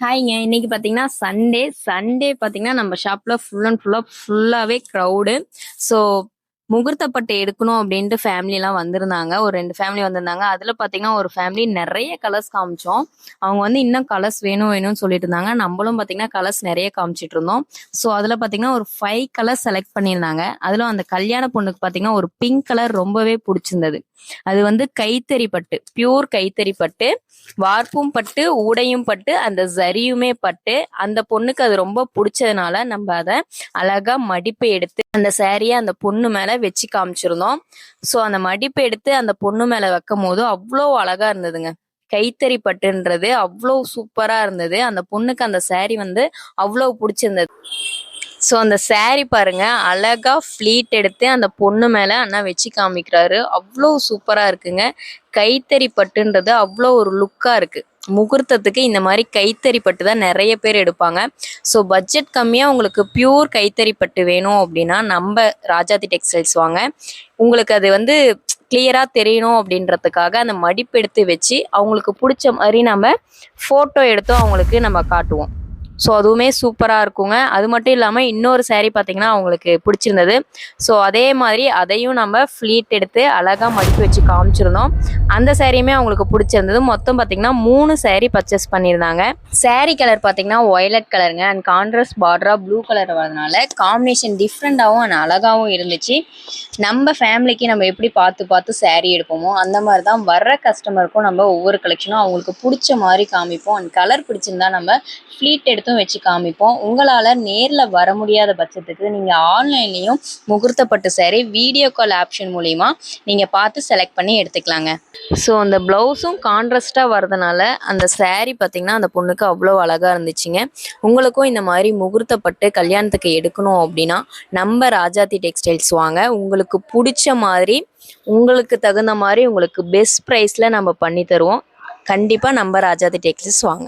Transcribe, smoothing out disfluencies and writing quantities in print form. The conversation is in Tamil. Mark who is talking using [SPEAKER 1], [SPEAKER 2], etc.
[SPEAKER 1] ஹாய்ங்க. இன்னைக்கு பார்த்தீங்கன்னா சண்டே. சண்டே பார்த்தீங்கன்னா நம்ம ஷாப்ல ஃபுல்லாவே க்ரௌடு. ஸோ முகூர்த்த பட்டு எடுக்கணும் அப்படின்ட்டு ஃபேமிலிலாம் வந்திருந்தாங்க. ஒரு 2 ஃபேமிலி வந்திருந்தாங்க. அதில பார்த்தீங்கன்னா ஒரு ஃபேமிலி நெறைய கலர்ஸ் காமிச்சோம். அவங்க வந்து இன்னும் கலர்ஸ் வேணும்னு சொல்லிட்டு இருந்தாங்க. நம்மளும் பார்த்தீங்கன்னா கலர்ஸ் நெறைய காமிச்சிட்டு இருந்தோம். ஸோ அதில பார்த்தீங்கன்னா ஒரு 5 கலர்ஸ் செலக்ட் பண்ணியிருந்தாங்க. அதிலும் அந்த கல்யாண பொண்ணுக்கு பார்த்தீங்கன்னா ஒரு பிங்க் கலர் ரொம்பவே புடிச்சிருந்தது. அது வந்து கைத்தறி பட்டு, பியூர் கைத்தறி பட்டு, வார்ப்பும் பட்டு, ஊடையும் பட்டு, அந்த ஜரியுமே பட்டு. அந்த பொண்ணுக்கு அது ரொம்ப பிடிச்சதுனால நம்ம அதை அழகா மடிப்பு எடுத்து அந்த சாரியை அந்த பொண்ணு மேல வச்சு காமிச்சிருந்தோம். ஸோ அந்த மடிப்பு எடுத்து அந்த பொண்ணு மேல வைக்கும் போது அவ்வளோ அழகா இருந்ததுங்க. கைத்தறி பட்டுன்றது அவ்வளோ சூப்பரா இருந்தது. அந்த பொண்ணுக்கு அந்த சாரி வந்து அவ்வளோ பிடிச்சிருந்தது. ஸோ அந்த சாரி பாருங்க, அழகா ஃப்ளீட் எடுத்து அந்த பொண்ணு மேல அண்ணா வச்சு காமிக்கிறாரு. அவ்வளோ சூப்பரா இருக்குங்க. கைத்தறி பட்டுன்றது அவ்வளோ ஒரு லுக்கா இருக்கு. முகூர்த்தத்துக்கு இந்த மாதிரி கைத்தறி பட்டு தான் நிறைய பேர் எடுப்பாங்க. ஸோ பட்ஜெட் கம்மியாக உங்களுக்கு பியூர் கைத்தறி பட்டு வேணும் அப்படின்னா நம்ம ராஜாத்தி டெக்ஸ்டைல்ஸ் வாங்க. உங்களுக்கு அது வந்து கிளியராக தெரியணும் அப்படின்றதுக்காக அந்த மடிப்பு எடுத்து வச்சு அவங்களுக்கு பிடிச்ச மாதிரி நம்ம ஃபோட்டோ எடுத்தும் அவங்களுக்கு நம்ம காட்டுவோம். ஸோ அதுவுமே சூப்பராக இருக்குங்க. அது மட்டும் இல்லாமல் இன்னொரு சாரீ பார்த்தீங்கன்னா அவங்களுக்கு பிடிச்சிருந்தது. ஸோ அதே மாதிரி அதையும் நம்ம ஃப்ளீட் எடுத்து அழகாக மடிப்பு வச்சு காமிச்சிருந்தோம். அந்த சாரியுமே அவங்களுக்கு பிடிச்சிருந்தது. மொத்தம் பார்த்தீங்கன்னா 3 சாரீ பர்ச்சேஸ் பண்ணியிருந்தாங்க. சாரீ கலர் பார்த்தீங்கன்னா ஒய்லட் கலருங்க. அண்ட் கான்ட்ராஸ்ட் பார்டராக ப்ளூ கலர் வரதுனால காம்பினேஷன் டிஃப்ரெண்ட்டாகவும் அண்ட் அழகாகவும் இருந்துச்சு. நம்ம ஃபேமிலிக்கு நம்ம எப்படி பார்த்து சாரீ எடுப்போமோ அந்த மாதிரி தான் வர்ற கஸ்டமருக்கும் நம்ம ஒவ்வொரு கலெக்ஷனும் அவங்களுக்கு பிடிச்ச மாதிரி காமிப்போம். அண்ட் கலர் பிடிச்சிருந்தா நம்ம ஃப்ளீட் எடுத்தும் வச்சு காமிப்போம். உங்களால் நேரில் வர முடியாத பட்சத்துக்கு நீங்கள் ஆன்லைன்லேயும் முகூர்த்தப்பட்டு சாரீ வீடியோ கால் ஆப்ஷன் மூலிமா நீங்கள் பார்த்து செலக்ட் பண்ணி எடுத்துக்கலாங்க. ஸோ அந்த ப்ளவுஸும் கான்ட்ராஸ்ட்டாக வரதுனால அந்த சாரீ பார்த்திங்கன்னா அந்த பொண்ணுக்கு அவ்வளோ அழகாக இருந்துச்சுங்க. உங்களுக்கும் இந்த மாதிரி முகூர்த்தப்பட்டு கல்யாணத்துக்கு எடுக்கணும் அப்படின்னா நம்ம ராஜாத்தி டெக்ஸ்டைல்ஸ் வாங்க. உங்களுக்கு பிடிச்ச மாதிரி உங்களுக்கு தகுந்த மாதிரி உங்களுக்கு பெஸ்ட் ப்ரைஸில் நம்ம பண்ணி தருவோம். கண்டிப்பாக நம்ம ராஜாத்தி டெக்ஸ்டைல்ஸ் வாங்க.